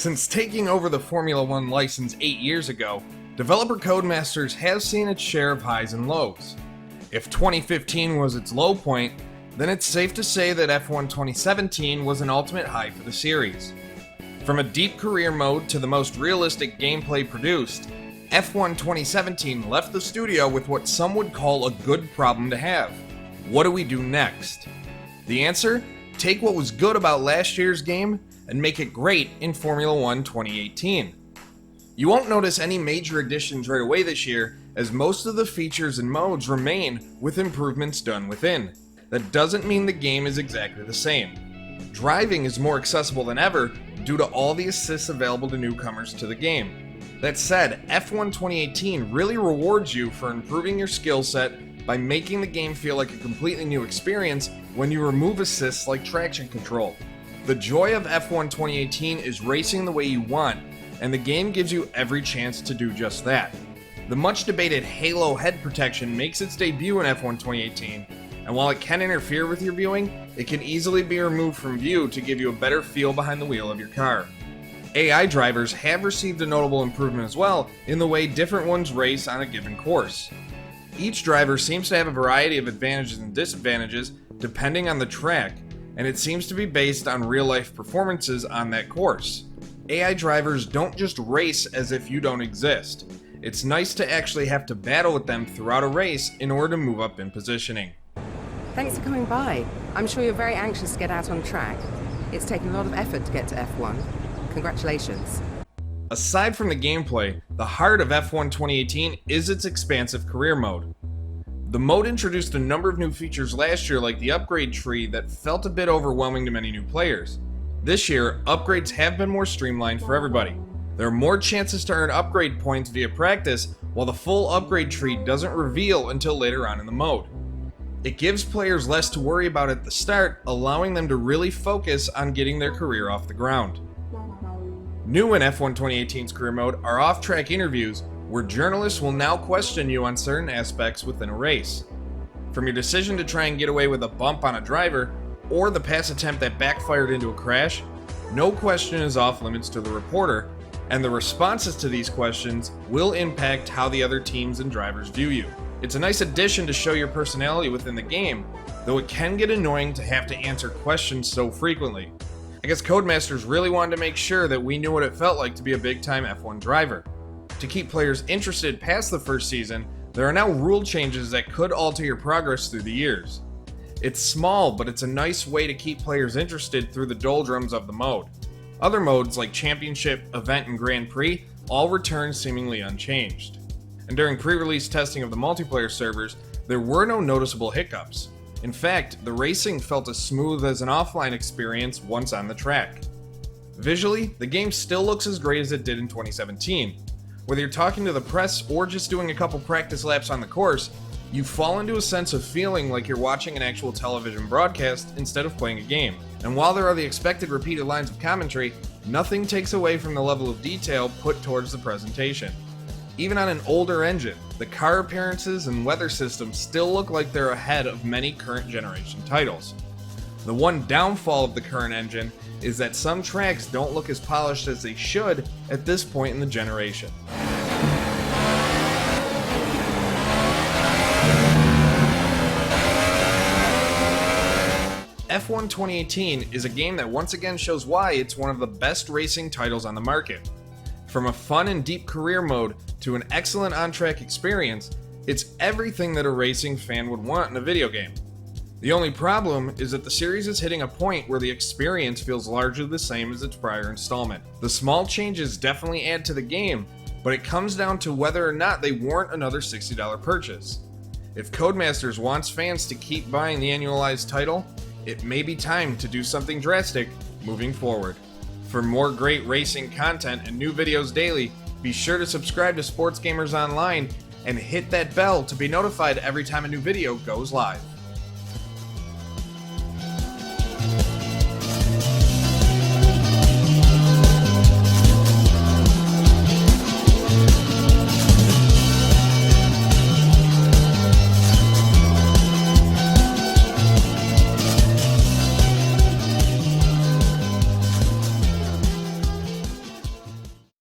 Since taking over the Formula One license 8 years ago, developer Codemasters has seen its share of highs and lows. If 2015 was its low point, then it's safe to say that F1 2017 was an ultimate high for the series. From a deep career mode to the most realistic gameplay produced, F1 2017 left the studio with what some would call a good problem to have. What do we do next? The answer? Take what was good about last year's game and make it great in Formula One 2018. You won't notice any major additions right away this year, as most of the features and modes remain with improvements done within. That doesn't mean the game is exactly the same. Driving is more accessible than ever due to all the assists available to newcomers to the game. That said, F1 2018 really rewards you for improving your skill set by making the game feel like a completely new experience when you remove assists like traction control. The joy of F1 2018 is racing the way you want, and the game gives you every chance to do just that. The much debated Halo head protection makes its debut in F1 2018, and while it can interfere with your viewing, it can easily be removed from view to give you a better feel behind the wheel of your car. AI drivers have received a notable improvement as well in the way different ones race on a given course. Each driver seems to have a variety of advantages and disadvantages depending on the track, and it seems to be based on real-life performances on that course. AI drivers don't just race as if you don't exist. It's nice to actually have to battle with them throughout a race in order to move up in positioning. Thanks for coming by. I'm sure you're very anxious to get out on track. It's taken a lot of effort to get to F1. Congratulations. Aside from the gameplay, the heart of F1 2018 is its expansive career mode. The mode introduced a number of new features last year, like the upgrade tree that felt a bit overwhelming to many new players. This year, upgrades have been more streamlined for everybody. There are more chances to earn upgrade points via practice, while the full upgrade tree doesn't reveal until later on in the mode. It gives players less to worry about at the start, allowing them to really focus on getting their career off the ground. New in F1 2018's career mode are off-track interviews, where journalists will now question you on certain aspects within a race. From your decision to try and get away with a bump on a driver, or the pass attempt that backfired into a crash, no question is off limits to the reporter, and the responses to these questions will impact how the other teams and drivers view you. It's a nice addition to show your personality within the game, though it can get annoying to have to answer questions so frequently. I guess Codemasters really wanted to make sure that we knew what it felt like to be a big-time F1 driver. To keep players interested past the first season, there are now rule changes that could alter your progress through the years. It's small, but it's a nice way to keep players interested through the doldrums of the mode. Other modes like Championship, Event, and Grand Prix all return seemingly unchanged. And during pre-release testing of the multiplayer servers, there were no noticeable hiccups. In fact, the racing felt as smooth as an offline experience once on the track. Visually, the game still looks as great as it did in 2017. Whether you're talking to the press or just doing a couple practice laps on the course, you fall into a sense of feeling like you're watching an actual television broadcast instead of playing a game. And while there are the expected repeated lines of commentary, nothing takes away from the level of detail put towards the presentation. Even on an older engine, the car appearances and weather systems still look like they're ahead of many current generation titles. The one downfall of the current engine is that some tracks don't look as polished as they should at this point in the generation. F1 2018 is a game that once again shows why it's one of the best racing titles on the market. From a fun and deep career mode to an excellent on-track experience, it's everything that a racing fan would want in a video game. The only problem is that the series is hitting a point where the experience feels largely the same as its prior installment. The small changes definitely add to the game, but it comes down to whether or not they warrant another $60 purchase. If Codemasters wants fans to keep buying the annualized title, it may be time to do something drastic moving forward. For more great racing content and new videos daily, be sure to subscribe to Sports Gamers Online and hit that bell to be notified every time a new video goes live.